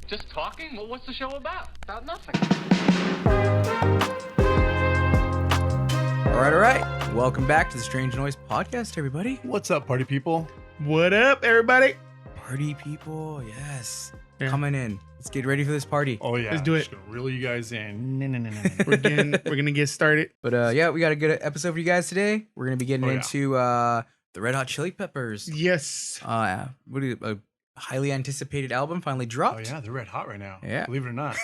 Just talking? Well, what's the show about? About nothing. All right. Welcome back to the Strange Noise Podcast, everybody. What's up, party people? What up, everybody? Party people, yes. Yeah. Coming in. Let's get ready for this party. Oh yeah, Let's do it. Just gonna reel you guys in. No. We're gonna get started. But yeah, we got a good episode for you guys today. We're going to be getting Oh, yeah. into the Red Hot Chili Peppers. Yes. A highly anticipated album finally Oh dropped. yeah, they're red hot right now. Yeah. Believe it or not.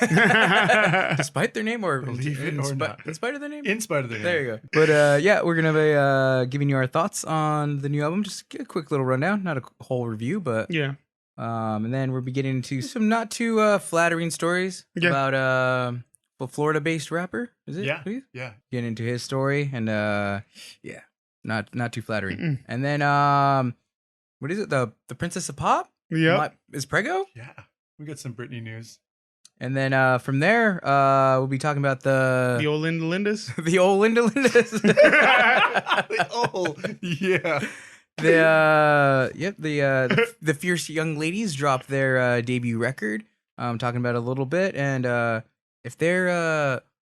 Despite their name or Believe it or not. in spite of their name? In spite of their name. There you go. But yeah, we're going to be giving you our thoughts on the new album. Just a quick little rundown, not a whole review, but Yeah. and then we'll be getting into some not too flattering stories Yeah. about a Florida-based rapper. Is it? Yeah. Please? Yeah. Getting into his story and yeah, not too flattering. Mm-mm. And then what is it? The Princess of Pop? Yep. Is Preggo? Yeah. We got some Britney news. And then from there, we'll be talking about The old Linda Lindas. the old Linda Lindas. Oh yeah. The Fierce Young Ladies dropped their debut record. I'm talking about it a little bit, and if they're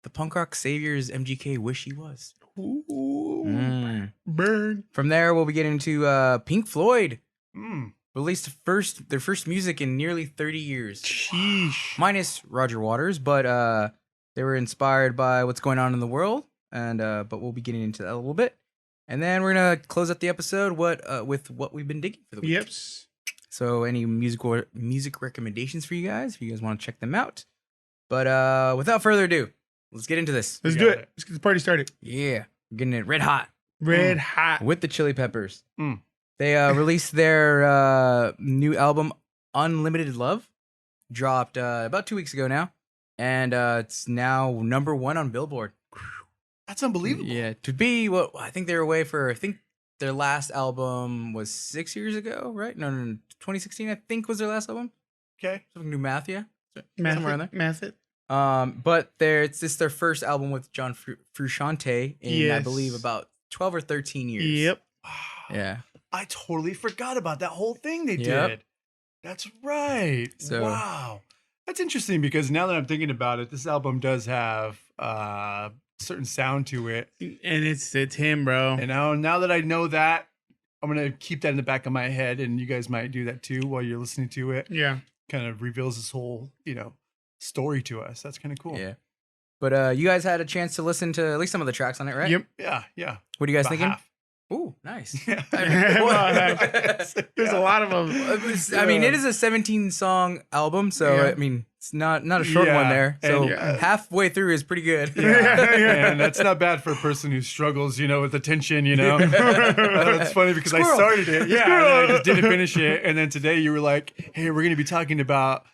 the punk rock saviors MGK wish he was. Ooh. Burn. From there, we'll be getting into Pink Floyd. Mm. Released their first music in nearly 30 years. Sheesh. Minus Roger Waters, but they were inspired by what's going on in the world, and but we'll be getting into that a little bit. And then we're gonna close up the episode with what we've been digging for the week. Yep. So any music recommendations for you guys if you guys want to check them out. But without further ado, let's get into this. Let's We do got it. it. Let's get the party started. Yeah, we're getting it red hot Red hot. with the Chili Peppers. Mm. They released their new album Unlimited Love, dropped about 2 weeks ago now, and it's now #1 on Billboard. That's unbelievable. Yeah, to be what I think they were away for. I think their last album was 6 years ago, right? No, 2016 I think was their last album. Okay. Something new math, yeah, Math somewhere in there. it. Math it. But it's their first album with John Frusciante in I Yes. believe about 12 or 13 years. Yep. Wow. Yeah. I totally forgot about that whole thing they Yep. did. That's right. So- Wow. That's interesting because now that I'm thinking about it, this album does have certain sound to it. And it's him, bro. And now that I know that, I'm gonna keep that in the back of my head, and you guys might do that too while you're listening to it. Yeah. Kind of reveals this whole, story to us. That's kind of cool. Yeah. But you guys had a chance to listen to at least some of the tracks on it, right? Yep. Yeah. What are you guys About thinking? half. Ooh, nice. Yeah. There's a lot of them. I mean, it is a 17-song album, so Yeah. I mean, it's not a short one Yeah, there. So and- Yeah. halfway through is pretty good. Yeah. And that's not bad for a person who struggles, with attention, It's funny because I Squirrel. started it. Yeah. And then I just didn't finish it. And then today you were like, hey, we're going to be talking about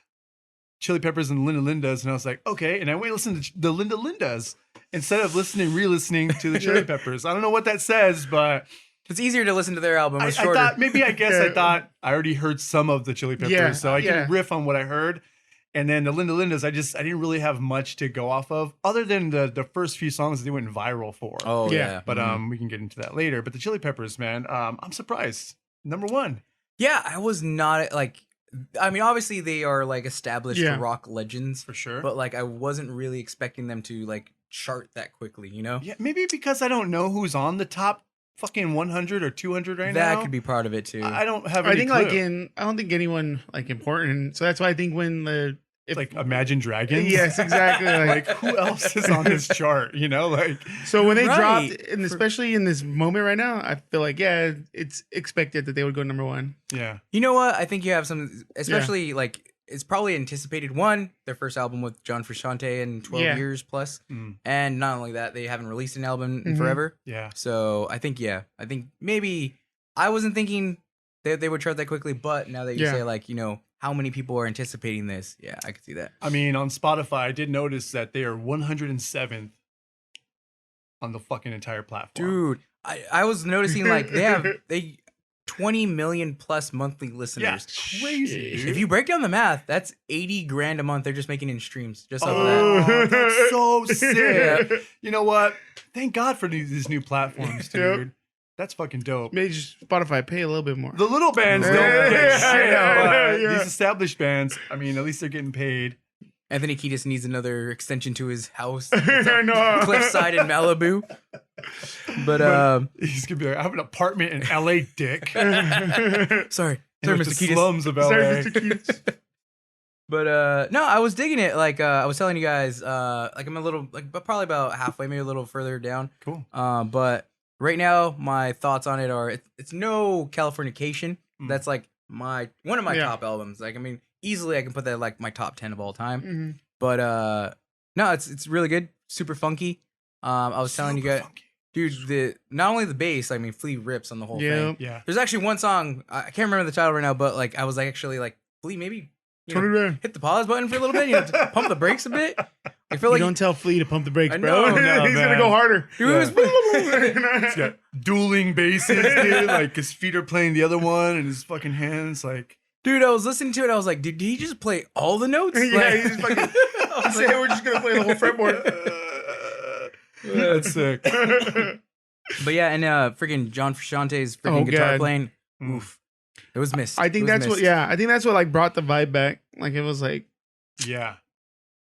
Chili Peppers and Linda Lindas. And I was like, okay. And I went and listened to the Linda Lindas instead of re-listening to the Chili Peppers. I don't know what that says, but It's easier to listen to their album. I It's shorter. thought I already heard some of the Chili Peppers, Yeah, so I yeah. can riff on what I heard. And then the Linda Lindas, I didn't really have much to go off of, other than the first few songs that they went viral for. Oh Yeah. yeah. But we can get into that later. But the Chili Peppers, man, I'm surprised. #1. Yeah, I was not like. I mean, obviously they are like established Yeah. rock legends, For sure. but like I wasn't really expecting them to like chart that quickly. Yeah, maybe because I don't know who's on the top fucking 100 or 200 right now. That could be part of it too. I don't have I any think clue. I don't think anyone like important. So that's why I think when It's like Imagine Dragons. Yes, exactly. Like who else is on this chart? So when they Right. dropped, and especially in this moment right now, I feel like it's expected that they would go #1. yeah. You know what? I think you have some, especially like it's probably anticipated. One, their first album with John Frusciante in 12 Yeah. years plus, Mm. and not only that, they haven't released an album in Mhm. forever. Yeah. So I think maybe I wasn't thinking that they would chart that quickly, but now that you Yeah. say like how many people are anticipating this, yeah, I could see that. I mean, on Spotify, I did notice that they are 107th on the fucking entire platform. Dude, I was noticing like they 20 million plus monthly listeners. Yeah, it's crazy. Shit. Dude. If you break down the math, that's 80 grand a month they're just making in streams just off of that. Oh, that's so sick. Yeah. You know what? Thank God for these new platforms, dude. Yep. That's fucking dope. Maybe just Spotify pay a little bit more. The little bands don't Yeah, get shit. I know. But Yeah. these established bands, I mean, at least they're getting paid. Anthony Kiedis needs another extension to his house. I know. Cliffside in Malibu. But He's gonna be like, I have an apartment in LA, dick. sorry, In Mr. the Kiedis. slums of LA. Sorry, Mr. Keats. But no, I was digging it. Like I was telling you guys, like I'm a little, like probably about halfway, maybe a little further down. Cool. But right now, my thoughts on it are it's no Californication. That's like one of my top albums. Like I mean, easily I can put that like my top 10 of all time. Mm-hmm. But no, it's really good, super funky. I was telling you guys, funky. dude, not only the bass, I mean, Flea rips on the whole thing. Yeah. There's actually one song I can't remember the title right now, but like I was like actually like Flea maybe. Turn it around. Hit the pause button for a little bit, to pump the brakes a bit. I feel You like don't tell Flea to pump the brakes, I bro. know, no, He's man. gonna go harder. dude, it was He's got dueling basses, dude. Like his feet are playing the other one, and his fucking hands like. dude, I was listening to it. I was like, did he just play all the notes? Yeah, Like- he just fucking I was say, like, we're just gonna play the whole fretboard. That's sick. but yeah, and freaking John Frusciante's freaking Oh, guitar God. playing. Mm. Oof, it was missed. I think It was that's what. missed. Yeah, I think that's what like brought the vibe back. Like it was like, Yeah.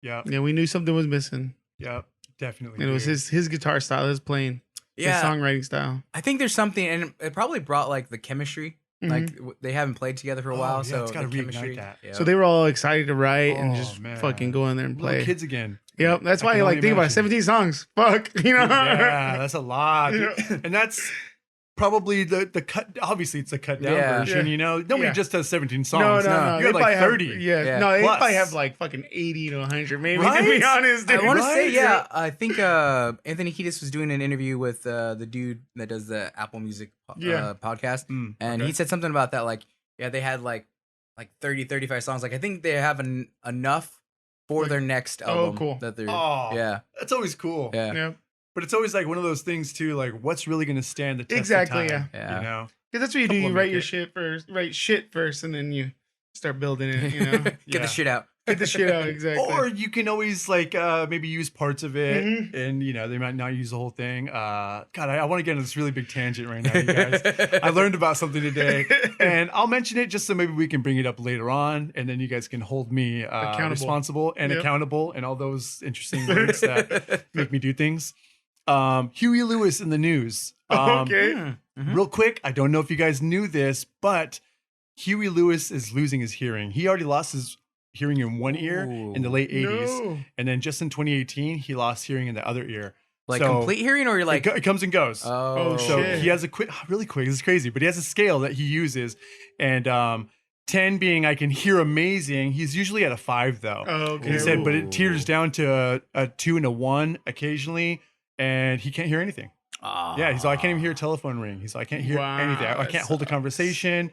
Yeah. yeah, we knew something was missing. Yeah. Definitely. And it was dude. his guitar style, his playing, Yeah, his songwriting style. I think there's something, and it probably brought like the chemistry. Mhm. Like they haven't played together for a Oh, while, yeah, so it's gotta the reignite chemistry. that. Yeah. So they were all excited to write and Oh, just man. fucking go in there and Little play. kids again. Yep, that's I why can you like only think about it. imagine. 17 songs. Fuck, you know. Yeah, that's a lot. dude. Yeah. And that's probably the cut. Obviously, it's a cut down Yeah. version. Yeah. You know, nobody Yeah. just does 17 No, songs. no, no. no. You They had like probably have- 30. Yeah. No, they Plus. probably have like fucking 80 to 100, maybe. Right? To be honest, I dude. want to Right? say, yeah. I think Anthony Kiedis was doing an interview with the dude that does the Apple Music Yeah. podcast, Mm, and okay. he said something about that. Like, yeah, they had like 30, 35 songs. Like, I think they have enough for Like- their next Oh, album. cool. That they're, Oh, yeah, that's always cool. yeah, Yeah, But it's always like one of those things too. Like, what's really going to stand the test Exactly, of time? yeah. You know. because that's what you do. You Couple write make your it. shit first, write shit first, and then you start building it. You know, get Yeah. the shit out. get the shit out exactly. Or you can always like maybe use parts of it, Mhm. and you know they might not use the whole thing. God, I want to get on this really big tangent right now, you guys. I learned about something today, and I'll mention it just so maybe we can bring it up later on, and then you guys can hold me Accountable. responsible and Yep. accountable, and all those interesting words that make me do things. Huey Lewis in the news. Okay. Mhm. Real quick, I don't know if you guys knew this, but Huey Lewis is losing his hearing. He already lost his hearing in one ear in the Ooh. late 80s. No. And then just in 2018, he lost hearing in the other ear. Like So, complete hearing, or you're like, it comes and goes. oh, So shit. he has a really quick, this is crazy, but he has a scale that he uses. And 10 being I can hear amazing. He's usually at a 5 though. Oh, okay. He said, but it Ooh. teeters down to a 2 and a 1 occasionally, and he can't hear anything. Yeah, he's like, I can't even hear a telephone ring. He's like, I can't hear Wow, anything. I that can't hold a sucks. conversation.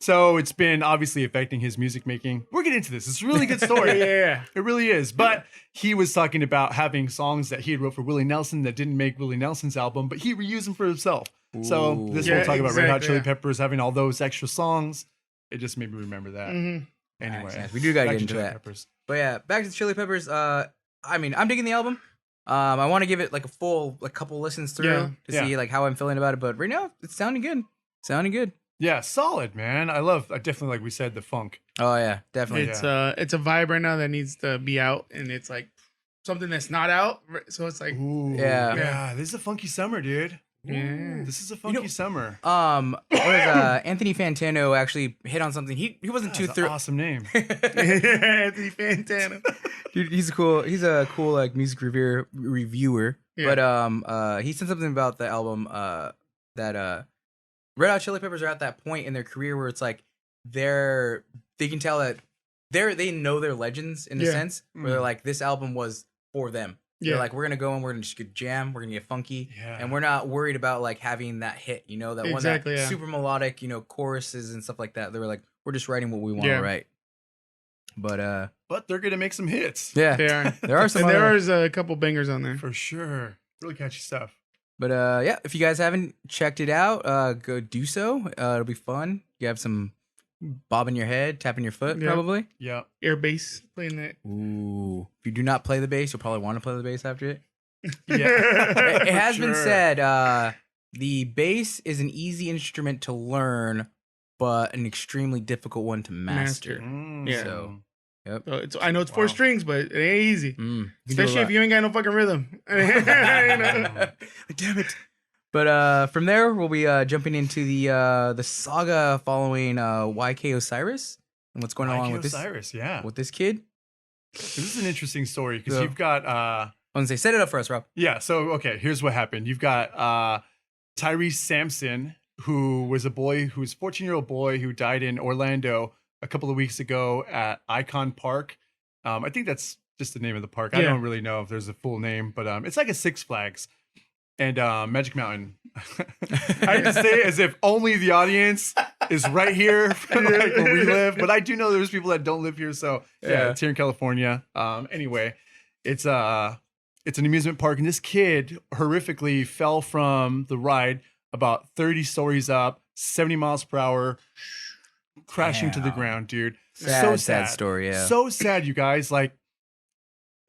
So it's been obviously affecting his music making. We're getting into this. It's a really good story. Yeah. It really is. But he was talking about having songs that he had wrote for Willie Nelson that didn't make Willie Nelson's album, but he reused them for himself. So Ooh. this Yeah, we'll talk about Red Hot exactly, Chili yeah. Peppers having all those extra songs. It just made me remember that. Mhm. Anyway, Nice, nice. We do gotta back get to into Chili that. Peppers. But yeah, back to the Chili Peppers. I mean, I'm digging the album. I want to give it like a full couple listens through Yeah. to Yeah. see like how I'm feeling about it. But right now, it's sounding good. Sounding good. Yeah, solid, man. I definitely, like we said, the funk. Oh yeah, definitely. It's a vibe right now that needs to be out, and it's like something that's not out. So it's like, Ooh, Yeah. yeah. This is a funky summer, dude. yeah. This is a funky know- summer. What was, Anthony Fantano actually hit on something. He wasn't too That's an thrilled. awesome name. Anthony Fantana. Dude, he's a cool like music reviewer. Yeah. But he said something about the album that Red Hot Chili Peppers are at that point in their career where it's like they can tell that they know they're legends in the Yeah. sense where they're like, this album was for them. Yeah. They're like, we're gonna go and we're gonna just get jam, we're gonna get funky, Yeah. and we're not worried about like having that hit, that Exactly, one that yeah. super melodic, choruses and stuff like that. They were like, we're just writing what we want Yeah. to write. But But they're gonna make some hits. yeah, They are. there are some And other- there is a couple bangers on there. For sure. Really catchy stuff. But yeah, if you guys haven't checked it out, go do so. It'll be fun. You have some bobbing your head, tapping your foot, Yeah. probably. Yeah. Air bass playing that. Ooh. If you do not play the bass, you'll probably want to play the bass after it. Yeah. It has been Sure. said The bass is an easy instrument to learn, but an extremely difficult one to master. Yeah. So, yep. So I know it's 4 strings, but it ain't easy. You can do a Especially if lot. you ain't got no fucking rhythm. You know? Damn it. But from there, we'll be jumping into the saga following YK Osiris and what's going on with this Osiris, yeah. with this kid. This is an interesting story because So- you've got I was gonna say, set it up for us, Rob. yeah, so okay, here's what happened. You've got Tyrese Sampson, who was a 14-year-old boy who died in Orlando a couple of weeks ago at Icon Park. I think that's just the name of the park. I Yeah. don't really know if there's a full name, but it's like a Six Flags and Magic Mountain. I can say it as if only the audience is right here, like where we live. But I do know there's people that don't live here, so yeah, it's here in California. Anyway, it's an amusement park, and this kid horrifically fell from the ride about 30 stories up, 70 miles per hour, crashing to the Damn. ground, dude. Sad story, yeah. So sad, you guys. Like,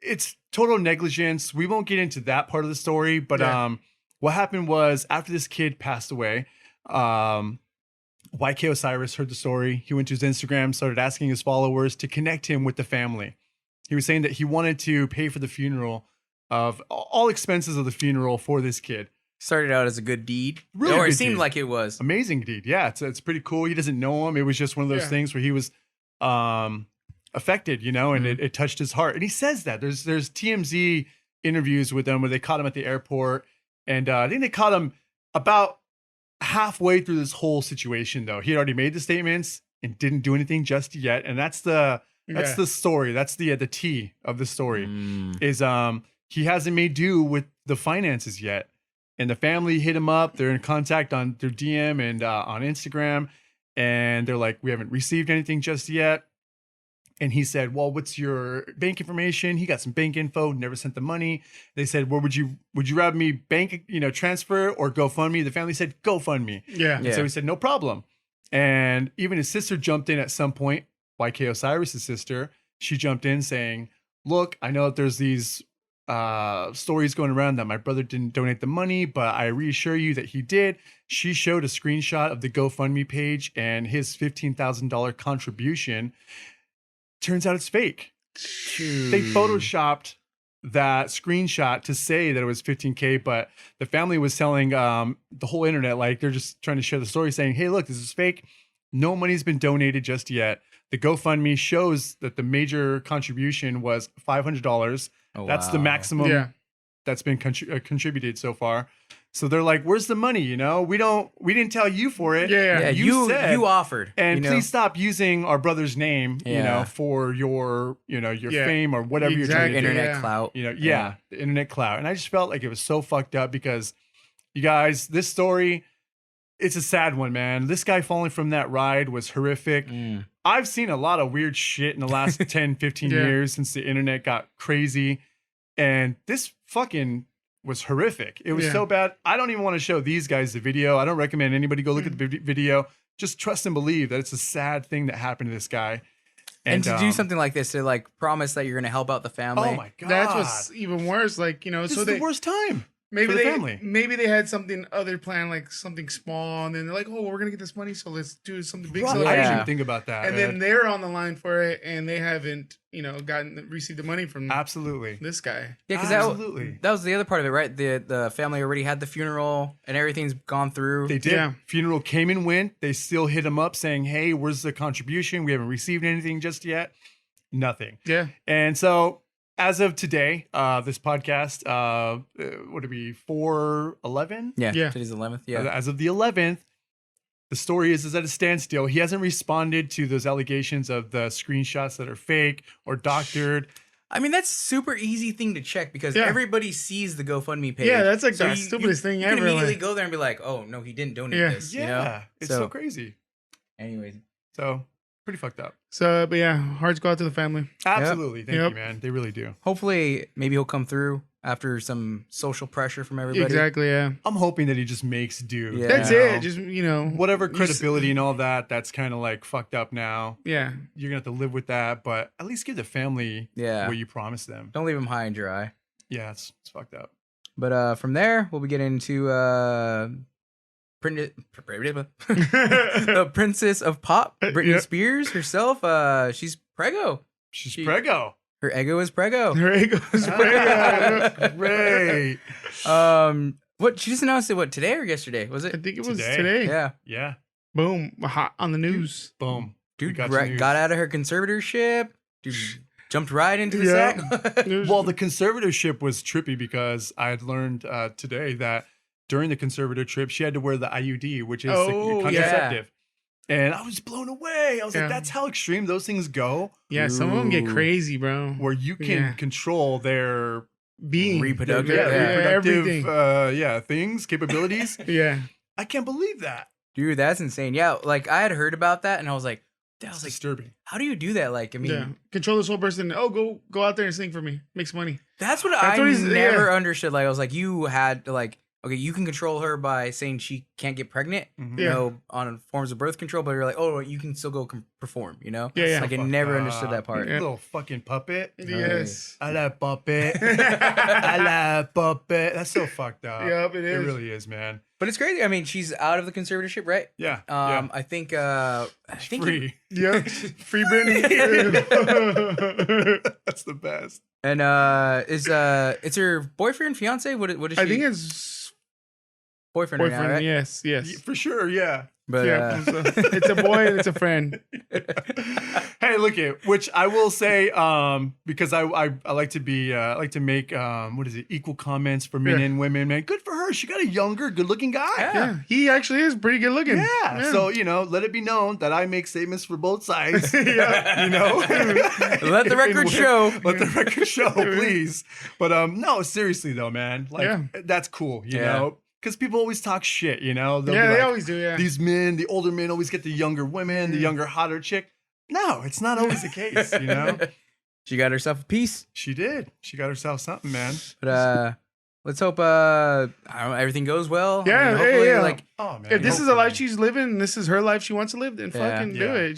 it's total negligence. We won't get into that part of the story, but what happened was after this kid passed away, YK Osiris heard the story. He went to his Instagram, started asking his followers to connect him with the family. He was saying that he wanted to pay for the funeral of all expenses of the funeral for this kid. Started out as a good deed. Really or it good seemed deed. like it was. Amazing deed. Yeah, it's pretty cool. He doesn't know him. It was just one of those things where he was affected, and it touched his heart. And he says that. There's TMZ interviews with him where they caught him at the airport. And I think they caught him about halfway through this whole situation, though. He had already made the statements and didn't do anything just yet. And that's the story. That's the T of the story. Is he hasn't made do with the finances yet. And the family hit him up. They're in contact on their DM and on Instagram. And they're like, we haven't received anything just yet. And he said, well, what's your bank information? He got some bank info, never sent the money. They said, well, would you rather me bank, transfer or GoFundMe? The family said, GoFundMe. Yeah. And so he said, no problem. And even his sister jumped in at some point, YK Osiris' sister. She jumped in saying, look, I know that there's these stories going around that my brother didn't donate the money, but I reassure you that he did. She showed a screenshot of the GoFundMe page and his $15,000 contribution. Turns out it's fake. They photoshopped that screenshot to say that it was 15K, but the family was telling the whole internet, like they're just trying to share the story saying, hey, look, this is fake. No money's been donated just yet. The GoFundMe shows that the major contribution was $500. Oh, That's the wow. maximum that's been contributed so far. So they're like, "Where's the money? We didn't tell you for it. Yeah. You said, you offered. and please stop using our brother's name, for your fame or whatever you're trying to do. Internet clout. The internet clout." And I just felt like it was so fucked up because, you guys, this story, it's a sad one, man. This guy falling from that ride was horrific. I've seen a lot of weird shit in the last 10, 15 years since the internet got crazy. And this fucking was horrific. It was so bad. I don't even want to show these guys the video. I don't recommend anybody go look at the video. Just trust and believe that it's a sad thing that happened to this guy. And to do something like this, to like promise that you're going to help out the family. Oh my God. That's what's even worse. Like, This so is the worst time. maybe for the family. maybe they had something other planned, like something small, and then they're like, oh, we're gonna get this money, so let's do something big. I celebration. didn't even think about that. And then they're on the line for it, and they haven't, received the money from absolutely. this guy. Yeah, because that was the other part of it, right? The family already had the funeral and everything's gone through. They did. Yeah. Funeral came and went. They still hit him up saying, hey, where's the contribution? We haven't received anything just yet. Nothing. Yeah. And so as of today, this podcast, would it be 4/11? Yeah, Yeah. today's 11th. Yeah. As of the 11th, the story is at a standstill. He hasn't responded to those allegations of the screenshots that are fake or doctored. I mean, that's super easy thing to check because everybody sees the GoFundMe page. Yeah, that's like So the stupidest thing you ever. can immediately like- go there and be like, oh, no, he didn't donate Yeah. this. Yeah. It's so crazy. Anyways. So pretty fucked up. So, but yeah, hearts go out to the family. Absolutely. Thank Yep. you, man. They really do. Hopefully, maybe he'll come through after some social pressure from everybody. Exactly. Yeah. I'm hoping that he just makes do. Yeah. That's you know? it. Just Whatever you s- credibility and all that, that's kind of like fucked up now. Yeah. You're going to have to live with that, but at least give the family Yeah. what you promised them. Don't leave him high and dry. Yeah, it's fucked up. But from there, we'll be getting into the Princess of Pop, Britney Yep. Spears herself. She's Preggo. She's Preggo. Her ego is Preggo. There he goes. Preggo. Great. What she just announced it? What, today or yesterday? Was I it? think it was Today. today. Yeah, Yeah. Boom. Hot on the news. Boom. dude We got your news. got out of her conservatorship. Dude jumped right into the Yeah. sack. Well, the conservatorship was trippy because I had learned today that during the conservatorship, she had to wear the IUD, which is Oh, contraceptive. And I was blown away. I was Yeah. like, that's how extreme those things go, Yeah, some of them get Ooh. crazy, bro. where you can Yeah. control their Being Reproductive, reproductive everything. things, capabilities. Yeah. I can't believe that. Dude, that's insane. Yeah, like I had heard about that, and I was like, That's disturbing. how do you do that? Like, I mean, Yeah. Control this whole person. Oh, go out there and sing for me. Makes money. that's what That's I what he's- never yeah. understood. Like, I was like, you had to like, okay, you can control her by saying she can't get pregnant, Mhm. you Yeah. know, on forms of birth control, but you're like, oh, you can still go perform, you know? Yeah, yeah. Like, I Fucked never up. understood that part. You little fucking puppet. Yes. I like puppet. I like puppet. That's so fucked up. Yep, it It is. really is, man. But it's crazy. I mean, she's out of the conservatorship, right? Yeah. I think Free. Yep. Free Britney. That's the best. And it's her boyfriend, fiance? What is she? I think it's boyfriend, right boyfriend. now, right? Yes. For sure, yeah. But Yeah. It's a boy and it's a friend. Hey, look at which I will say, because I like to be I like to make what is it, equal comments for men Yeah. and women, man. Good for her. She got a younger, good looking guy. Yeah. He actually is pretty good looking. Yeah. So, let it be known that I make statements for both sides. Yeah. let the record show. Let the record show, please. But no, seriously though, man. Like Yeah. that's cool, you Yeah. know? Because people always talk shit, They'll be Yeah, they like, always do. Yeah. these men, the older men always get the younger women, the younger, hotter chick. No, it's not always the case, She got herself a piece. She did. She got herself something, man. But let's hope I don't know, everything goes well. Yeah, hopefully, yeah. like Oh man. If this is a hopefully. life she's living, this is her life she wants to live, then Yeah. fucking do Yeah. it.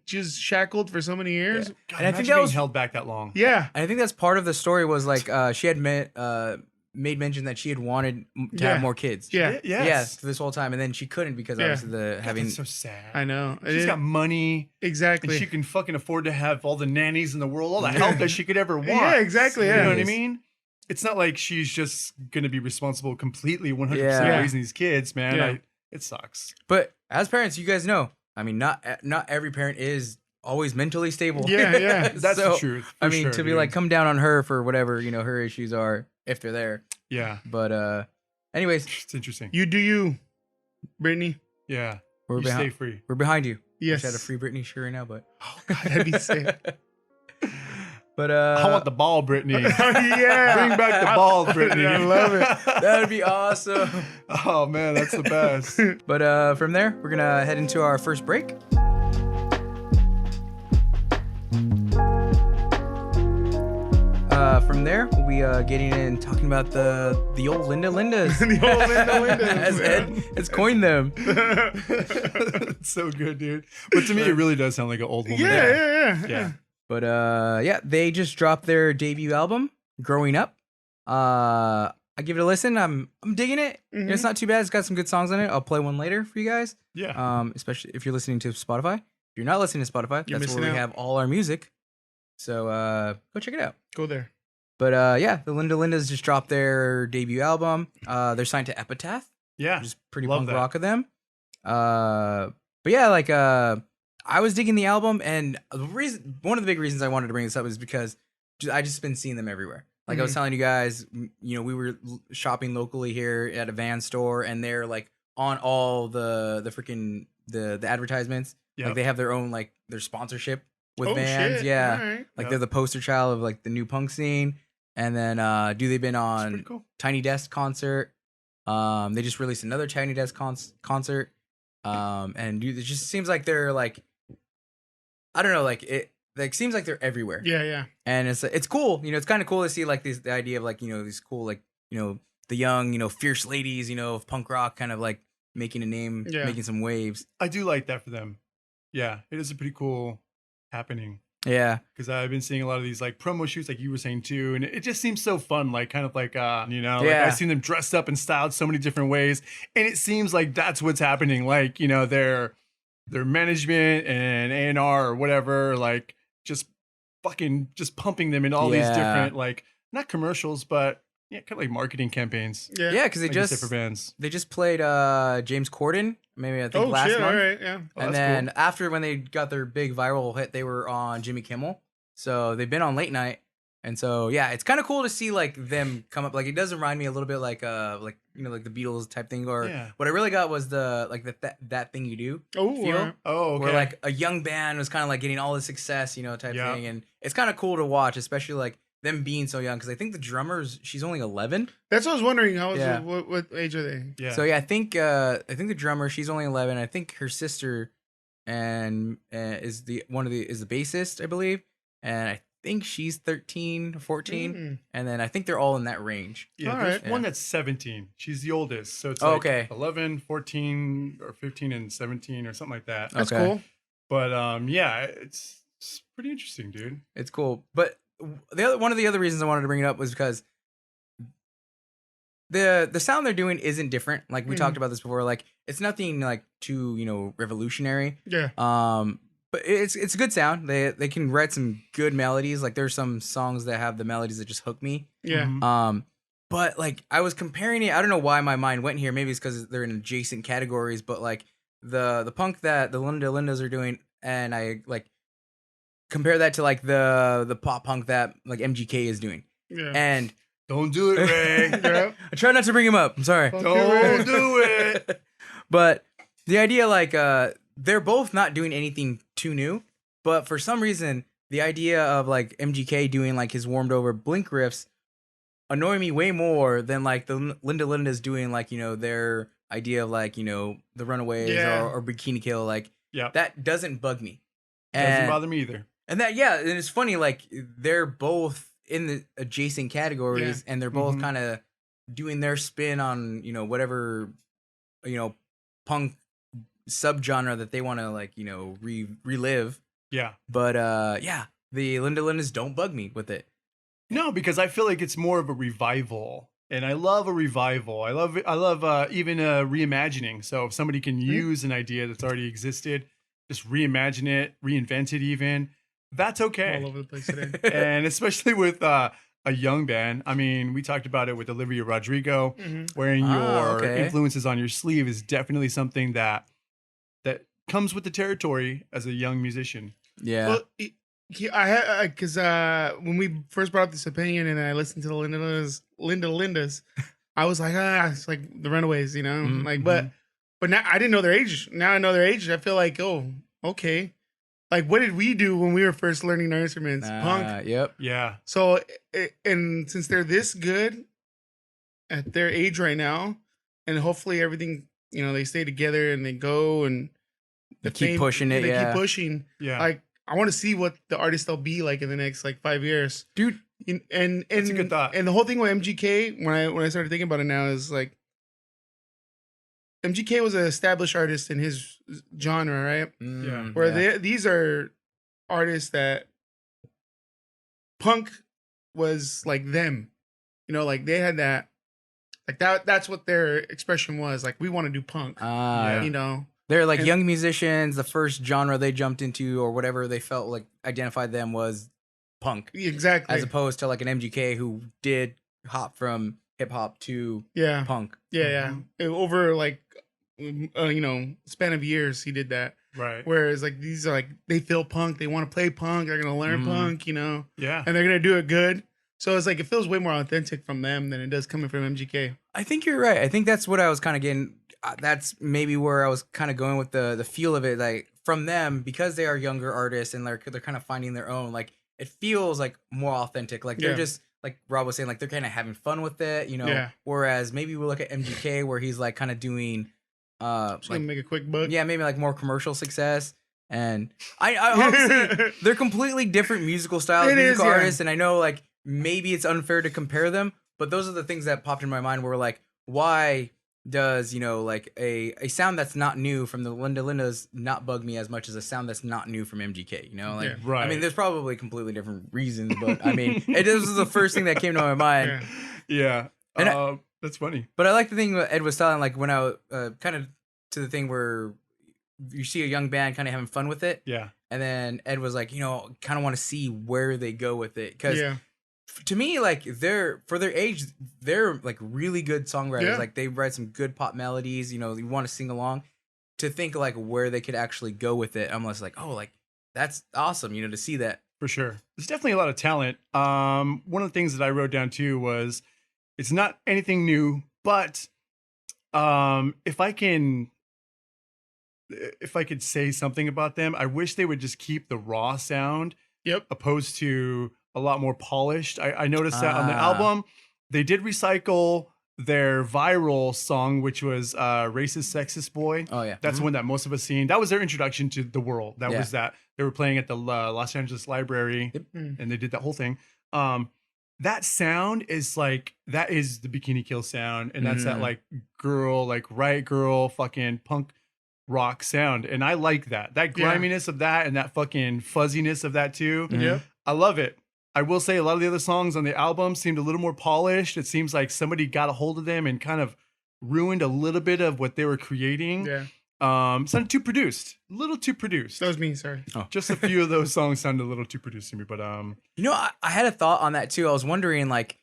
She's shackled for so many years. God, and I think imagine that being was- held back that long. Yeah. I think that's part of the story was like she had made mention that she had wanted to Yeah. have more kids. Yeah. Yes. for this whole time, and then she couldn't because Yeah. obviously the God, having that's so sad. I know. She's got money, exactly. and she can fucking afford to have all the nannies in the world, all the help that she could ever want. Yeah, exactly. You Yeah. know what I mean? It's not like she's just gonna be responsible completely 100% Yeah. raising these kids, man. Yeah. It sucks. But as parents, you guys know, I mean, not every parent is always mentally stable. Yeah, yeah. That's So, the truth. I for mean, sure, to be dude. like, come down on her for whatever her issues are if they're there. yeah, But anyways, it's interesting. You do you, Brittany. Yeah, we're you stay behind. free. We're behind you. Yes. Wish I had a free Britney shirt right now, but Oh God, that'd be sick. but I want the ball, Brittany. Yeah. Bring back the ball, Brittany. I love it. that'd be awesome. Oh man, that's the best. But from there, we're gonna head into our first break. From there, we'll be getting in talking about the old Lindas. The old Lindas, As yeah. Ed has coined them. It's so good, dude. But to me, it really does sound like an old woman. Yeah. But yeah, they just dropped their debut album, Growing Up. I give it a listen. I'm digging it. Mhm. It's not too bad. It's got some good songs on it. I'll play one later for you guys. Yeah. Especially if you're listening to Spotify. If you're not listening to Spotify, You're that's where missing we out. have all our music. So go check it out. Go there. But yeah, the Lindas just dropped their debut album. They're signed to Epitaph, Yeah. which is pretty Love punk that. rock of them. But yeah, like I was digging the album, and one of the big reasons I wanted to bring this up is because I just been seeing them everywhere. Like I was telling you guys, we were shopping locally here at a Van store, and they're like on all the freaking the advertisements. Yep. Like they have their own like their sponsorship with Oh, Vans. shit. Yeah. All right. Like Yep. they're the poster child of like the new punk scene. And then they've been It's on pretty cool. Tiny Desk concert. They just released another Tiny Desk concert. And dude, it just seems like they're like, I don't know, like it like seems like they're everywhere. Yeah. And it's cool. It's kind of cool to see like the idea of like, these cool like, the young, fierce ladies, of punk rock kind of like making a name, Yeah. making some waves. I do like that for them. Yeah, it is a pretty cool happening. Yeah. Because I've been seeing a lot of these like promo shoots, like you were saying too, and it just seems so fun. Like kind of like like Yeah. I've seen them dressed up and styled so many different ways, and it seems like that's what's happening. Like their management and A&R or whatever, like just pumping them in all these different like not commercials, but kind of like marketing campaigns. Yeah, because they like you said, for bands. They just played James Corden, maybe I think last month. All right, yeah. And then after when they got their big viral hit, they were on Jimmy Kimmel. So they've been on late night. And so yeah, it's kind of cool to see like them come up. Like it does remind me a little bit like like the Beatles type thing. Or what I really got was the like that thing you do. Okay. Where like a young band was kind of like getting all the success, type thing. And it's kind of cool to watch, especially like them being so young, because I think the drummer's she's only 11. That's what I was wondering. What age are they? Yeah. So yeah, I think the drummer, she's only 11. I think her sister is the bassist, I believe, and I think she's 13 or 14, and then I think they're all in that range. Yeah, there's one that's 17. She's the oldest, so it's 11, 14, or 15, and 17, or something like that. That's cool. But it's pretty interesting, dude. It's cool, but one of the other reasons I wanted to bring it up was because the sound they're doing isn't different. Like we talked about this before. Like it's nothing like too revolutionary. Yeah. But it's a good sound. They can write some good melodies. Like there's some songs that have the melodies that just hook me. Yeah. But like I was comparing it. I don't know why my mind went here. Maybe it's because they're in adjacent categories. But like the punk that the Linda Lindas are doing, and I like compare that to like the pop punk that like MGK is doing. Yeah. And don't do it, Ray. I try not to bring him up. I'm sorry. Don't do it. But the idea, like, they're both not doing anything too new. But for some reason, the idea of like MGK doing like his warmed over Blink riffs annoy me way more than like the Linda Lindas doing like their idea of like the Runaways or Bikini Kill. Like that doesn't bug me. Doesn't bother me either. And and it's funny, like they're both in the adjacent categories, and they're both kind of doing their spin on whatever punk subgenre that they want to like relive. Yeah. But the Linda Lindas don't bug me with it. No, because I feel like it's more of a revival, and I love a revival. I love even reimagining. So if somebody can use an idea that's already existed, just reimagine it, reinvent it, even. That's okay. All over the place today. And especially with a young band. I mean, we talked about it with Olivia Rodrigo, wearing your influences on your sleeve is definitely something that comes with the territory as a young musician. Yeah. Well, I had because when we first brought up this opinion and I listened to the Linda Lindas, I was like, it's like the Runaways, like, but now I didn't know their age. Now I know their age. I feel like, oh, okay. Like, what did we do when we were first learning our instruments? Punk. Yep. Yeah. So, and since they're this good at their age right now, and hopefully everything, they stay together and they go and they keep pushing it. They keep pushing. Yeah. Like, I want to see what the artist they'll be like in the next like 5 years, dude. And that's a good thought. And the whole thing with MGK, when I started thinking about it now, is like MGK was an established artist in his genre, right? Yeah. Where these are artists that punk was like them, like they had that, like that's what their expression was. Like, we want to do punk, They're like young musicians. The first genre they jumped into or whatever they felt like identified them was punk. Exactly. As opposed to like an MGK who did hop from hip hop to punk. Yeah. Over like, span of years, he did that. Right. Whereas like these are like, they feel punk. They want to play punk. They're going to learn punk, Yeah. And they're going to do it good. So it's like, it feels way more authentic from them than it does coming from MGK. I think you're right. I think that's what I was kind of getting. That's maybe where I was kind of going with the feel of it. Like from them, because they are younger artists and they're kind of finding their own, like it feels like more authentic. Like they're just, like Rob was saying, like they're kind of having fun with it, Whereas maybe we look at MGK where he's like kind of doing, just like make a quick buck. Yeah, maybe like more commercial success. And I honestly, they're completely different musical styles, artists, and I know like maybe it's unfair to compare them, but those are the things that popped in my mind where like, why does, you know, like a sound that's not new from the Linda Lindas not bug me as much as a sound that's not new from MGK, you know? Like, Yeah. Right. I mean, there's probably completely different reasons, but I mean, this was the first thing that came to my mind. Yeah. Yeah. And That's funny. But I like the thing that Ed was telling, like when I kind of to the thing where you see a young band kind of having fun with it. Yeah. And then Ed was like, you know, kind of want to see where they go with it. Because Yeah. to me, like for their age, they're like really good songwriters. Yeah. Like they write some good pop melodies. You know, you want to sing along. To think like where they could actually go with it, I'm just like, oh, like that's awesome. You know, to see that. For sure. There's definitely a lot of talent. One of the things that I wrote down too was it's not anything new, but if I could say something about them, I wish they would just keep the raw sound. Yep. Opposed to a lot more polished. I noticed that on the Ah. album, they did recycle their viral song, which was Racist Sexist Boy. Oh yeah, That's the one that most of us seen. That was their introduction to the world. That Yeah. was that. They were playing at the Los Angeles Library, Yep. and they did that whole thing. That sound is like, that is the Bikini Kill sound, and that's that like girl, like riot girl, fucking punk rock sound, and I like that. That Yeah. griminess of that and that fucking fuzziness of that too. Mhm. Yep. I love it. I will say a lot of the other songs on the album seemed a little more polished. It seems like somebody got a hold of them and kind of ruined a little bit of what they were creating. Yeah. Sounded too produced. A little too produced. That was me. Sorry. Just a few of those songs sounded a little too produced to me, but You know, I had a thought on that too. I was wondering, like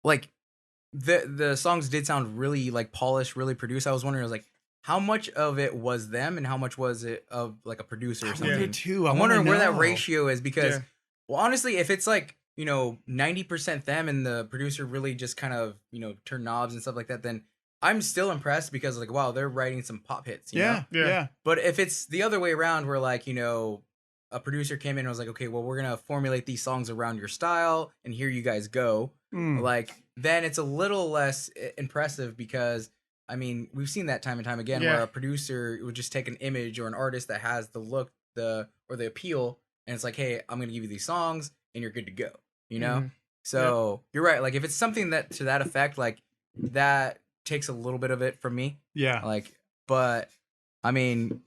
the songs did sound really like polished, really produced. I was wondering, I was like, how much of it was them, and how much was it of like a producer or I something? wonder too. I'm wondering where that ratio is because, Yeah. well, honestly, if it's like 90% them and the producer really just kind of turn knobs and stuff like that, then I'm still impressed because like, wow, they're writing some pop hits. You know? Yeah. But if it's the other way around, where like a producer came in and was like, okay, well, we're gonna formulate these songs around your style, and here you guys go. Mm. Like, then it's a little less impressive because I mean, we've seen that time and time again where a producer would just take an image or an artist that has the look, or the appeal, and it's like, hey, I'm gonna give you these songs, and you're good to go. You know. Mhm. So you're right. Like, if it's something that to that effect, like that takes a little bit of it from me. Yeah. Like, but I mean,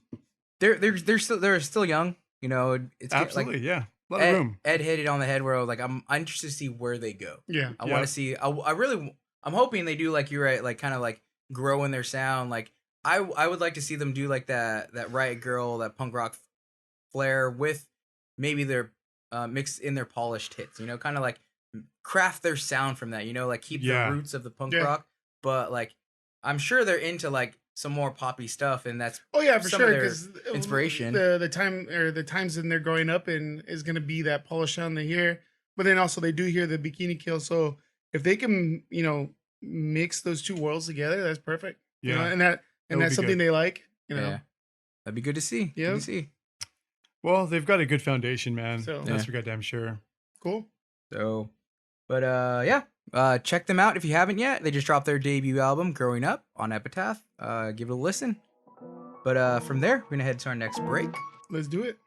they're still young. You know, it's Absolutely. like, Yeah. A lot of room. Ed hit it on the head where like I'm interested to see where they go. Yeah. I want to see. I'm hoping they do like you're right, like kind of like grow in their sound. Like I would like to see them do like that Riot Girl, that punk rock flair with maybe their mix in their polished hits. You know, kind of like craft their sound from that. You know, like keep the roots of the punk rock, but like I'm sure they're into like some more poppy stuff, and that's Oh yeah, for some of sure. their Because inspiration. the time or the times when they're growing up and is going to be that polished sound they hear, but then also they do hear the Bikini Kill. So if they can, mix those two worlds together, that's perfect. You know, Yeah. and would that's be something good. they like. You know, yeah, that'd be good to see. Yeah. Good to see. Well, they've got a good foundation, man. So- That's for goddamn sure. cool. So, but yeah, check them out if you haven't yet. They just dropped their debut album, Growing Up, on Epitaph. Give it a listen. But from there, we're gonna head to our next break. Let's do it.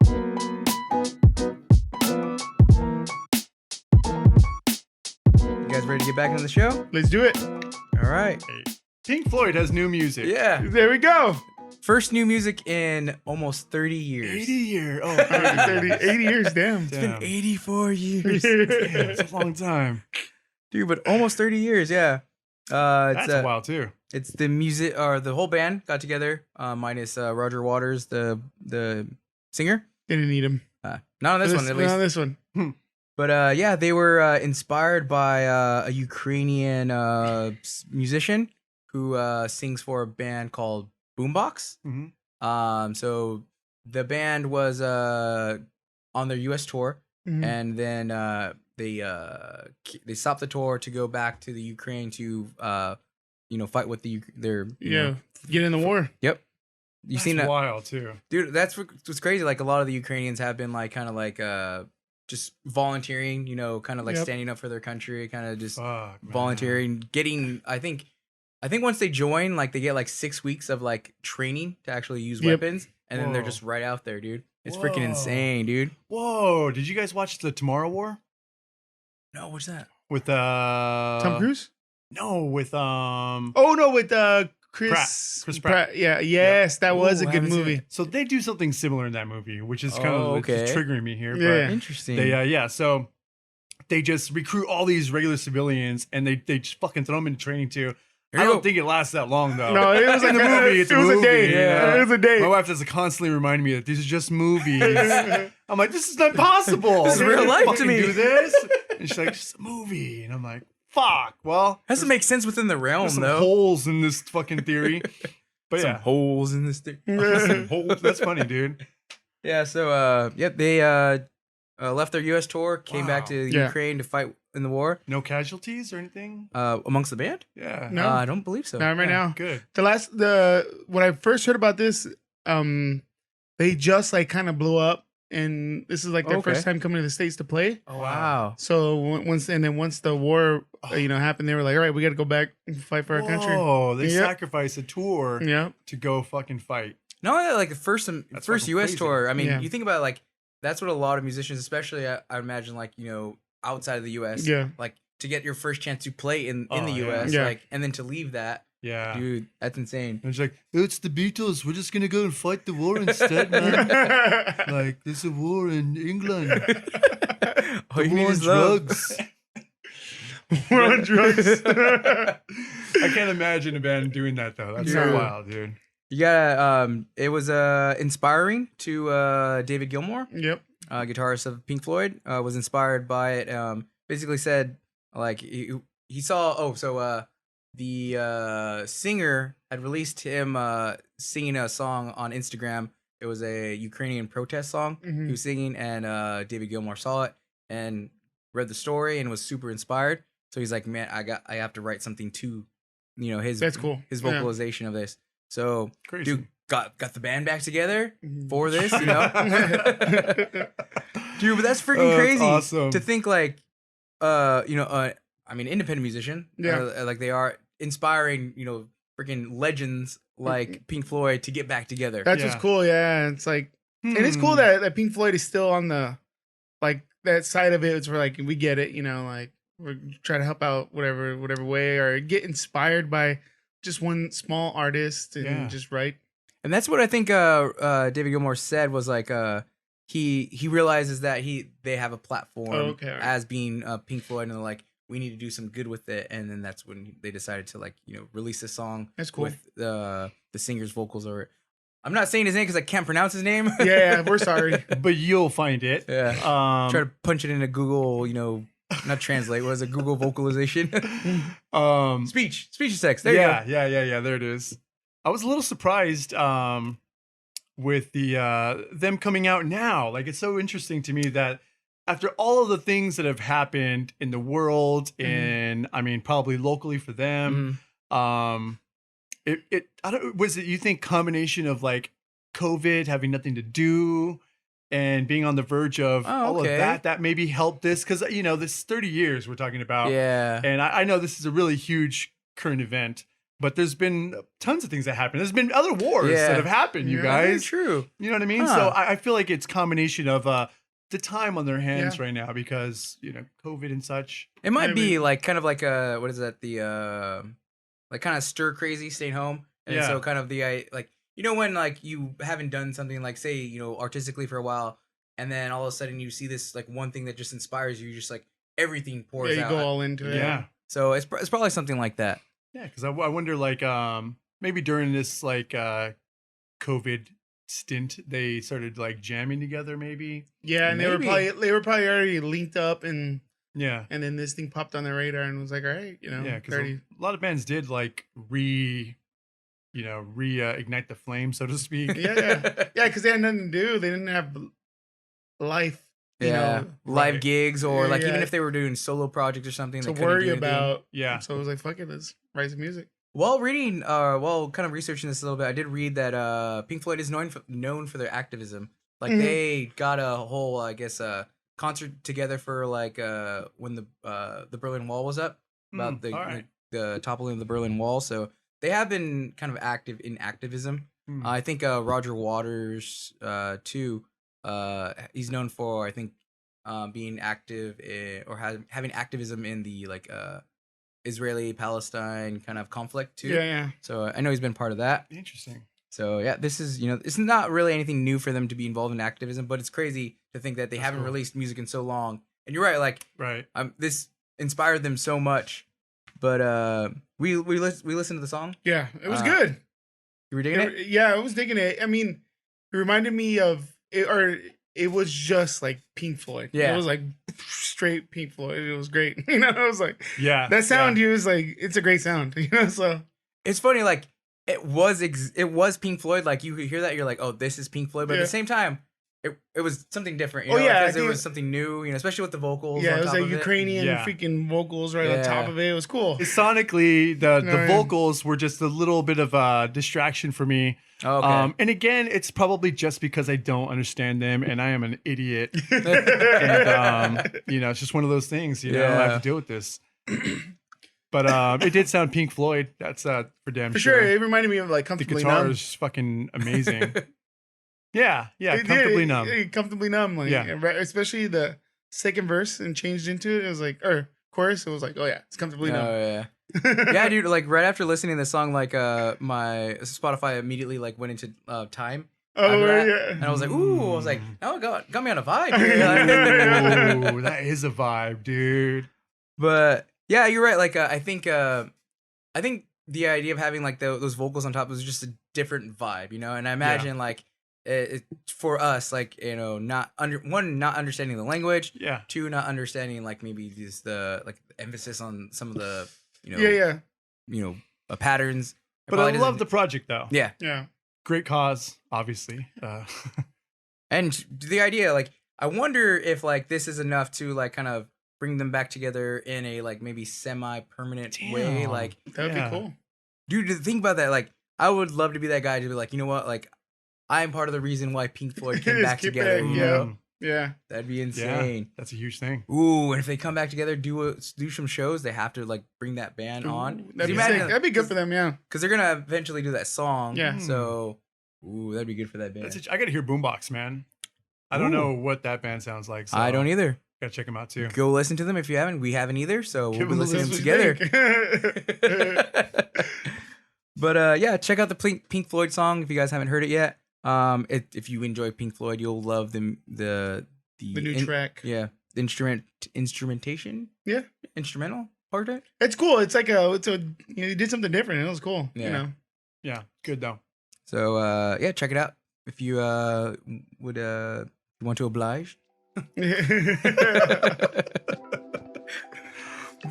You guys ready to get back into the show? Let's do it. All right. Hey, Pink Floyd has new music. Yeah. There we go. First new music in almost 30 years. 80 years. Oh, 80 years. Damn. It's been 84 years. Damn, it's a long time. Dude, but almost 30 years, yeah. It's That's a while too. It's the music, or the whole band got together, minus Roger Waters, the singer. Didn't need him. Not on this one, at least. Not on this one. But yeah, they were inspired by a Ukrainian musician who sings for a band called Boombox. Mhm. So the band was on their U.S. tour, Mhm. and then they stopped the tour to go back to the Ukraine to fight with their Get in the war. Yep. You've That's seen that, wild too. dude? That's what's crazy. Like a lot of the Ukrainians have been like kind of like just volunteering, kind of like Yep. standing up for their country, kind of just Fuck, man. volunteering, getting. I think once they join, like they get like 6 weeks of like training to actually use Yep. weapons, and then they're Whoa. just right out there, dude. It's freaking Whoa. insane, dude. Whoa! Did you guys watch the Tomorrow War No, what's that? with Tom Cruise? No, with Oh no, with Chris Pratt. Pratt. Yeah, yes, that was Ooh, a I good haven't seen movie. it. So they do something similar in that movie, which is kind Oh, of okay. it's triggering me here. Yeah. Interesting. But so they just recruit all these regular civilians and they just fucking throw them into training too. Here I you don't go. think it lasts that long though. No, it was in like the movie. It's it a was movie. a day. Yeah. It was a day. My wife has to constantly remind me that these are just movies. I'm like, this is not possible. This is real life to Fucking me. Do this, and she's like, it's just a movie, and I'm like, fuck. Well, Has to make sense within the realm, there's some though. holes in this fucking theory. But Some yeah, holes in this thing. some holes. That's funny, dude. Yeah. So, they left their U.S. tour, came back Wow. to Yeah. Ukraine to fight in the war. No casualties or anything. Amongst the band? Yeah. No. I don't believe so. Not right Yeah, now. Good. When I first heard about this, they just like kind of blew up, and this is like their Okay. first time coming to the States to play. Oh, wow. So once the war happened, they were like, all right, we got to go back and fight for our country. Oh, they Yep. sacrificed a tour Yeah, to go fucking fight. Not only that, like the first That's first fucking U.S. crazy. tour. I mean, Yeah. you think about it, like that's what a lot of musicians, especially I imagine, like outside of the U.S. Yeah. Like to get your first chance to play in the Oh, yeah. U.S. Yeah. Like and then to leave that, Yeah. dude, that's insane. And it's like, it's the Beatles. We're just gonna go and fight the war instead, man. Like, there's a war in England. All you War need on is love. drugs. We're on drugs. I can't imagine a band doing that though. That's so Yeah. wild, dude. You gotta. It was inspiring to David Gilmour, Yep. guitarist of Pink Floyd. Was inspired by it. Basically said like he saw. The singer had released him singing a song on Instagram. It was a Ukrainian protest song Mhm. he was singing, and David Gilmour saw it and read the story and was super inspired. So he's like, man, I have to write something to, his That's cool. his Yeah. vocalization of this. So Crazy. dude got the band back together Mhm. for this, Dude, but that's freaking Oh, that's crazy awesome. to think like, I mean, independent musician, Yeah. like they are inspiring, freaking legends like Pink Floyd to get back together. That's Yeah. what's cool. Yeah, it's like, and it's cool that Pink Floyd is still on the like that side of it. It's where like we get it, like we're trying to help out whatever way or get inspired by just one small artist and Yeah. just write. And that's what I think David Gilmour said was like he realizes that they have a platform Oh, okay, all right. as being Pink Floyd, and they're like, we need to do some good with it. And then that's when they decided to like release this song. That's cool. With the singer's vocals over it. I'm not saying his name because I can't pronounce his name. Yeah, we're sorry. But you'll find it. Yeah. Try to punch it into Google. Not translate. What is it? Google vocalization. Speech to text. There you go. Yeah. There it is. I was a little surprised with the them coming out now. Like, it's so interesting to me that after all of the things that have happened in the world, and I mean probably locally for them, was it, you think, combination of like COVID having nothing to do and being on the verge of all of that maybe helped this, because this 30 years we're talking about. Yeah. And I know this is a really huge current event, but there's been tons of things that happen. There's been other wars that have happened, you Very guys. true. You know what I mean? Huh. So I feel like it's combination of the time on their hands right now because, COVID and such. It might I be mean- like kind of like what is that? The like kind of stir crazy, staying home. And Yeah. so kind of the like when like you haven't done something like say artistically for a while, and then all of a sudden you see this like one thing that just inspires you. You just like everything pours Yeah, you out. go all into it. Yeah. So it's probably something like that. Yeah, because I wonder, like, maybe during this, like, COVID stint, they started, like, jamming together, maybe. Yeah, and they were probably already linked up, and Yeah. then this thing popped on their radar and was like, all right, Yeah, because already. a lot of bands did, like, ignite the flame, so to speak. Yeah, because they had nothing to do. They didn't have life. Yeah, live right. gigs or like even Yeah. if they were doing solo projects or something To they couldn't worry do anything. about. Yeah. So it was like, fuck it, let's write some music. While reading, kind of researching this a little bit, I did read that Pink Floyd is known for their activism. Like Mhm. they got a whole, I guess, concert together for like when the Berlin Wall was up, about all right. the toppling of the Berlin Wall. So they have been kind of active in activism. Hmm. I think Roger Waters too. He's known for being active or having activism in the like Israeli Palestine kind of conflict too. Yeah. So I know he's been part of that. Interesting. So yeah, this is it's not really anything new for them to be involved in activism, but it's crazy to think that they haven't cool. released music in so long. And you're right, like Right. this inspired them so much. But we listened to the song. Yeah, it was good. You were digging it? Yeah, I was digging it. I mean, it reminded me of it, or it was just like Pink Floyd. Yeah. It was like straight Pink Floyd. It was great. I was like, Yeah. that sound. He was like, it's a great sound. So It's funny, like it was Pink Floyd. Like you could hear that, you're like, oh, this is Pink Floyd. But at the same time, it was something different. You know? Because it was something new. Especially with the vocals. Yeah, on it was top like of Ukrainian freaking vocals right on top of it. It was cool. Sonically, the vocals were just a little bit of a distraction for me. Oh, okay. And again, it's probably just because I don't understand them and I am an idiot. And it's just one of those things. I have to deal with this. But it did sound Pink Floyd. That's for damn For sure. sure, it reminded me of like The Comfortably guitar Numb. is fucking amazing. Yeah, It Comfortably did. Numb. Comfortably Numb. Like, especially the second verse and changed into it. It was like, or chorus. It was like, oh yeah, it's Comfortably Numb. Oh yeah. Yeah, dude. Like right after listening to the song, like my Spotify immediately like went into time. Oh that, yeah. And I was like, ooh. I was like, oh, got me on a vibe. Ooh, that is a vibe, dude. But yeah, you're right. Like I think the idea of having like those vocals on top was just a different vibe, And I imagine like for us, like not understanding the language. Yeah. 2, not understanding like maybe just the like emphasis on some of the patterns. But I love the project though. Yeah. Yeah. Great cause, obviously. And the idea, like, I wonder if like this is enough to like kind of bring them back together in a like maybe semi-permanent way. Like That'd be cool. Dude, to think about that, like I would love to be that guy to be like, you know what, like I'm part of the reason why Pink Floyd came back together. Yeah. That'd be insane. Yeah, that's a huge thing. Ooh, and if they come back together, do some shows, they have to like bring that band on. That'd be sick. That'd be good for them, yeah. Because they're gonna eventually do that song. Yeah. So, that'd be good for that band. I gotta hear Boombox, man. I don't know what that band sounds like. So I don't either. Gotta check them out too. Go listen to them if you haven't. We haven't either, so we'll be listening to them together. But yeah, check out the Pink Floyd song if you guys haven't heard it yet. If you enjoy Pink Floyd, you'll love the new track. Yeah, instrumentation. Yeah, instrumental part of it. It's cool. It's like you did something different. It was cool. Yeah. Yeah, good though. So yeah, check it out if you would want to oblige.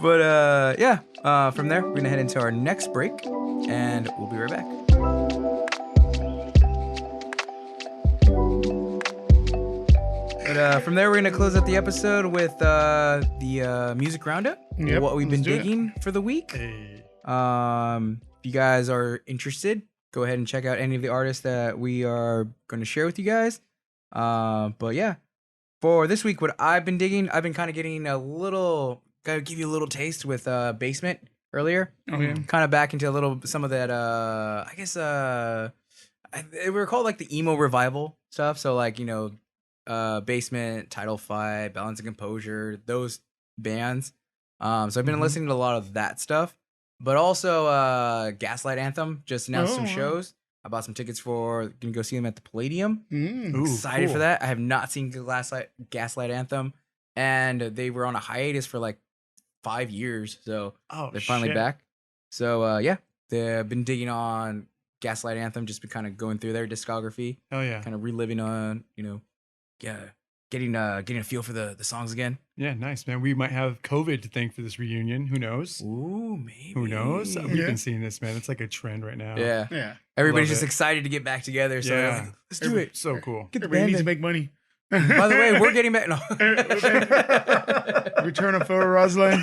But yeah, from there we're gonna head into our next break, and we'll be right back. But from there, we're gonna close out the episode with the music roundup. Yep, What we've been let's do it. digging for the week. Hey. If you guys are interested, go ahead and check out any of the artists that we are going to share with you guys. But yeah, for this week, what I've been digging, I've been kind of getting gotta give you a little taste with Basement earlier. Oh yeah. Kind of back into some of that, I guess, we were called like the emo revival stuff. So like, Basement, Title 5, Balance and Composure, those bands. So I've been listening to a lot of that stuff, but also Gaslight Anthem just announced some shows. I bought some tickets gonna go see them at the Palladium. Ooh, Excited cool. for that. I have not seen Gaslight Anthem, and they were on a hiatus for like 5 years, so they're finally back. So yeah, they've been digging on Gaslight Anthem, just been kind of going through their discography. Oh yeah, kind of reliving on getting a feel for the songs again. Yeah, nice, man. We might have COVID to thank for this reunion. Who knows? Ooh, maybe. Who knows? We've been seeing this, man. It's like a trend right now. Yeah. Yeah. Everybody's Love just it. excited to get back together. So Yeah. let's do it. So cool. Get the Everybody band needs to in. make money. By the way, we're getting back. No. Return of Phil Rosalind.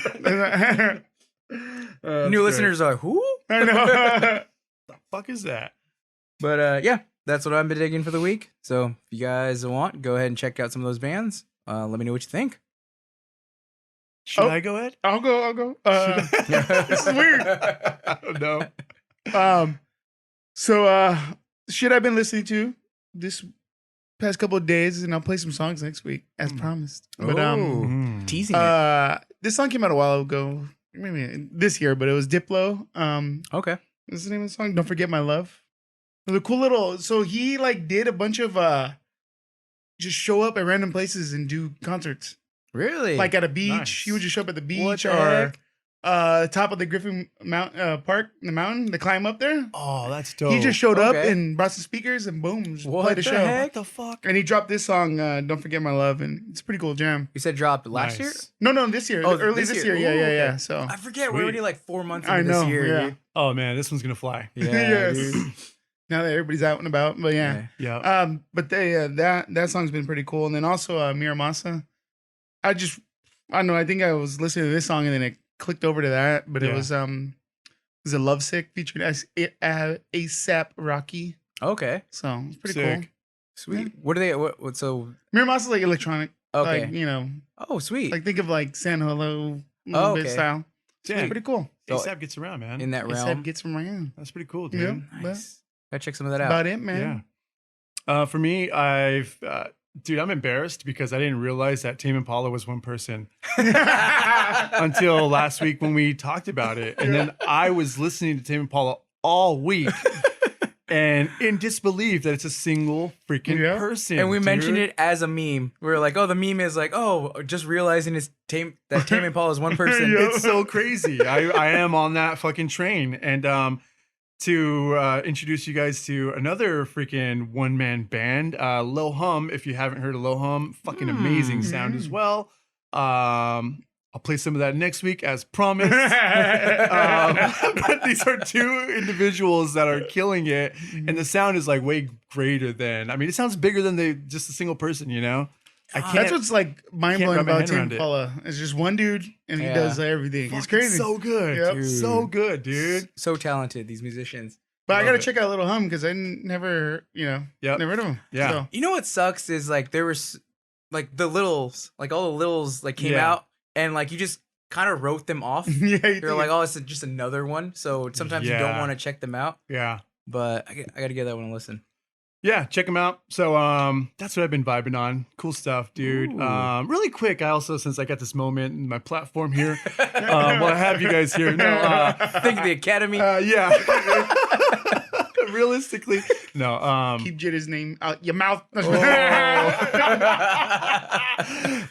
New listeners are like, who? I know. The fuck is that? But yeah, that's what I've been digging for the week. So if you guys want, go ahead and check out some of those bands. Let me know what you think. Should Oh. I go ahead? I'll go. This is weird. No. So shit I've been listening to this past couple of days, and I'll play some songs next week as promised. But Teasing it. this song came out a while ago. maybe this year, but it was Diplo. Okay. What's the name of the song? Don't Forget My Love. It was a cool little. So he like did a bunch of just show up at random places and do concerts. Really? Like at a beach. Nice. He would just show up at the What beach the or heck? top of the Griffin Mount Park, the mountain, the climb up there. Oh, that's dope. He just showed up Okay. and brought some speakers and boom, just What played the the show. heck? What the fuck? And he dropped this song, Don't Forget My Love, and it's a pretty cool jam. You said dropped last year? Nice. No, this year. Oh, Early this this year. year. Ooh, Yeah. okay. So I forget. We're Sweet. already like 4 months I into know. this year. Yeah. Dude. Oh man, this one's gonna fly. Yeah, Yes. dude. Now that everybody's out and about, but yeah. Yeah. But they that song's been pretty cool. And then also Miramasa. I don't know. I think I was listening to this song and then it clicked over to that. But it was a Lovesick featuring ASAP Rocky. Okay. So it's pretty Sick. cool. Sweet. Yeah. What are they? What? So. Miramasa's like electronic. Okay. Like, you know, Oh, sweet. like think of like San Holo Oh, bit okay. style. Damn. Pretty cool. So- ASAP gets around, man. in that ASAP realm. gets from around. That's pretty cool, dude. Yeah. Nice. Gotta check some of that That's out. about it, man. Yeah. For me, dude, I'm embarrassed because I didn't realize that Tame Impala was one person until last week when we talked about it. And then I was listening to Tame Impala all week and in disbelief that it's a single freaking Yeah. person. And we dude. mentioned it as a meme. We were like, "Oh, the meme is like, oh, just realizing Tame Impala is one person." Yeah. It's so crazy. I am on that fucking train. And to introduce you guys to another freaking one-man band, Low Hum. If you haven't heard of Low Hum, fucking amazing sound as well. I'll play some of that next week as promised. But these are two individuals that are killing it, and the sound is like way greater than. I mean, it sounds bigger than just a single person. You know, I can't. That's what's like mind blowing wrap my about head Tame around it. Impala. It's just one dude and he Yeah. does everything. It's Fucking crazy. So good, Yep. Dude. so good, dude. So talented, these musicians. But I Love gotta it. check out Little Hum because I never, Yep. never heard of him. Yeah. So, You know what sucks is like there was like the littles, like all the littles like came Yeah. out and like you just kind of wrote them off. yeah, you You're think like, oh, it's just another one. So sometimes you don't Yeah. want to check them out. Yeah. But I got to give that one a listen. Yeah, check them out. So that's what I've been vibing on. Cool stuff, dude. Ooh. Really quick, I also, since I got this moment in my platform here, well, I have you guys here. No, Think of the Academy. yeah. Realistically, no. keep Jitter's name out your mouth.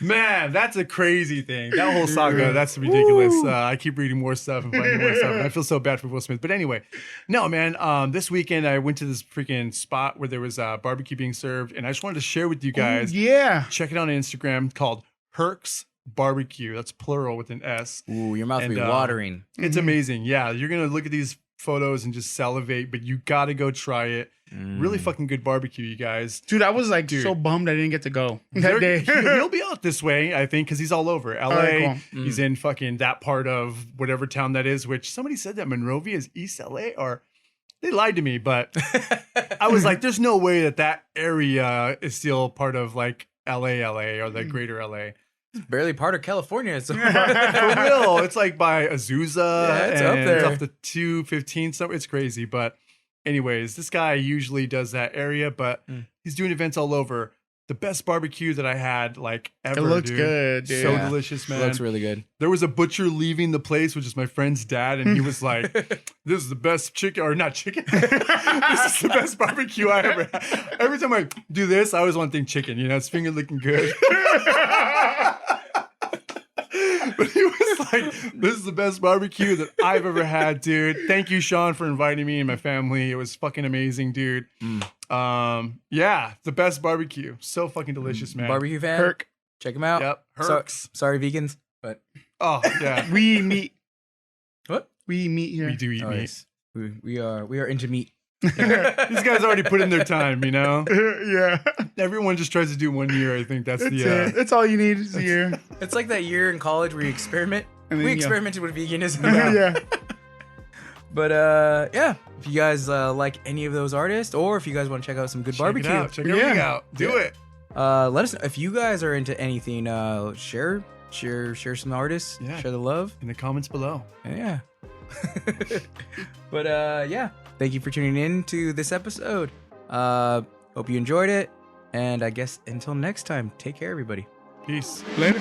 Man, that's a crazy thing. That whole saga, that's ridiculous. I keep reading more stuff and finding more stuff, and I feel so bad for Will Smith. But anyway, no, man. This weekend I went to this freaking spot where there was barbecue being served, and I just wanted to share with you guys. yeah. Check it out on Instagram called Herc's Barbecue. That's plural with an S. Ooh, your mouth will be And, watering. It's amazing. Yeah, you're gonna look at these photos and just salivate, but you gotta go try it. Really fucking good barbecue, you guys. Dude, I was like Dude. so bummed I didn't get to go that They're- day. He'll be out this way, I think, because he's all over LA. Alright, cool. He's in fucking that part of whatever town that is, which somebody said that Monrovia is East LA, or they lied to me, but I was like, there's no way that area is still part of like LA or the greater LA. Barely part of California. So For real, it's like by Azusa. Yeah, it's and up there. It's off the 215. So it's crazy. But anyways, this guy usually does that area, but he's doing events all over. The best barbecue that I had like ever. It looks dude. good, dude. So Yeah. delicious, man. looks really good. There was a butcher leaving the place, which is my friend's dad, and he was like, "This is the best chicken, or not chicken. This is the best barbecue I ever had." Every time I do this, I always want to think chicken. You know, it's finger looking good. But he was like, "This is the best barbecue that I've ever had, dude. Thank you, Sean, for inviting me and my family. It was fucking amazing, dude. Yeah, the best barbecue. So fucking delicious, man. Barbecue fan. Herc. Check them out. Yep, So- Herc's. sorry, vegans, but Oh yeah, We meet. What? We meet here. we do eat oh, meat. yes. we are into meat. These guys already put in their time, you know. yeah. Everyone just tries to do 1 year. I think that's That's the. it. That's all you need is a year. It's like that year in college where you experiment. And then, We yeah. experimented with veganism. yeah. But yeah, if you guys like any of those artists, or if you guys want to check out some good barbecue, Check everything Yeah. out. Do Yeah. it. let us know if you guys are into anything. Share some artists. Yeah. Share the love. In the comments below. Yeah. But yeah, thank you for tuning in to this episode. Hope you enjoyed it, and I guess until next time, take care, everybody. Peace. Later.